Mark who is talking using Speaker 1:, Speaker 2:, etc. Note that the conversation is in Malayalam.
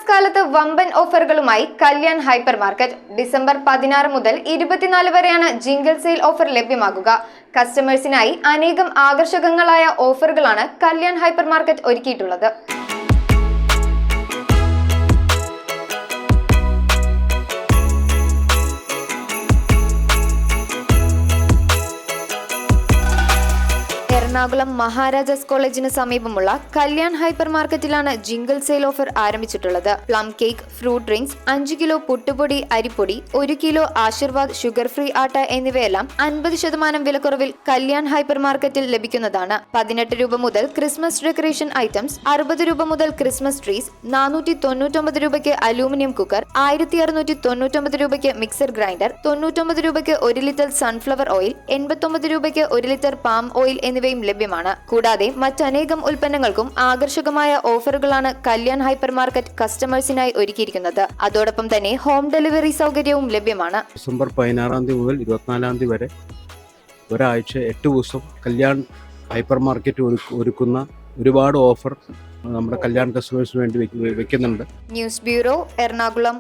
Speaker 1: ക്രിസ്മസ് കാലത്ത് വമ്പൻ ഓഫറുകളുമായി കല്യാൺ ഹൈപ്പർ മാർക്കറ്റ്. ഡിസംബർ 16 മുതൽ 24 വരെയാണ് ജിംഗിൾ സെയിൽ ഓഫർ ലഭ്യമാകുക. കസ്റ്റമേഴ്സിനായി അനേകം ആകർഷകങ്ങളായ ഓഫറുകളാണ് കല്യാൺ ഹൈപ്പർ മാർക്കറ്റ് ഒരുക്കിയിട്ടുള്ളത്. എറണാകുളം മഹാരാജാസ് കോളേജിന് സമീപമുള്ള കല്യാൺ ഹൈപ്പർ മാർക്കറ്റിലാണ് ജിംഗിൾ സെയിൽ ഓഫർ ആരംഭിച്ചിട്ടുള്ളത്. Plum cake, fruit drinks, 5 kilo പുട്ടുപൊടി, അരിപ്പൊടി, 1 kilo Aashirvaad sugar free atta എന്നിവയെല്ലാം 50% വിലക്കുറവിൽ കല്യാൺ ഹൈപ്പർ മാർക്കറ്റിൽ ലഭിക്കുന്നതാണ്. 18 രൂപ മുതൽ ക്രിസ്മസ് ഡെക്കറേഷൻ ഐറ്റംസ്, 60 രൂപ മുതൽ ക്രിസ്മസ് ട്രീസ്, 499 രൂപയ്ക്ക് അലൂമിനിയം കുക്കർ, 1699 രൂപയ്ക്ക് മിക്സർ ഗ്രൈൻഡർ, 99 രൂപയ്ക്ക് 1 ലിറ്റർ സൺഫ്ലവർ ഓയിൽ, 89 രൂപയ്ക്ക് 1 ലിറ്റർ പാം ഓയിൽ എന്നിവയും ലഭ്യമാണ്. കൂടാതെ മറ്റനേകം ഉൽപ്പന്നങ്ങൾക്കും ആകർഷകമായ ഓഫറുകളാണ് കല്യാൺ ഹൈപ്പർ മാർക്കറ്റ് കസ്റ്റമേഴ്സിനായി ഒരുക്കിയിരിക്കുന്നത്. അതോടൊപ്പം തന്നെ ഹോം ഡെലിവറി സൗകര്യവും ലഭ്യമാണ്.
Speaker 2: ഡിസംബർ 16 മുതൽ 24 വരെ ഒരാഴ്ച 8 ദിവസം കല്യാൺ ഹൈപ്പർ മാർക്കറ്റ് ഒരുക്കുന്ന ഒരുപാട് ഓഫർ നമ്മുടെ കല്യാൺ കസ്റ്റമേഴ്സിന് വേണ്ടി വെക്കുന്നുണ്ട്.
Speaker 1: News bureau, Ernakulam.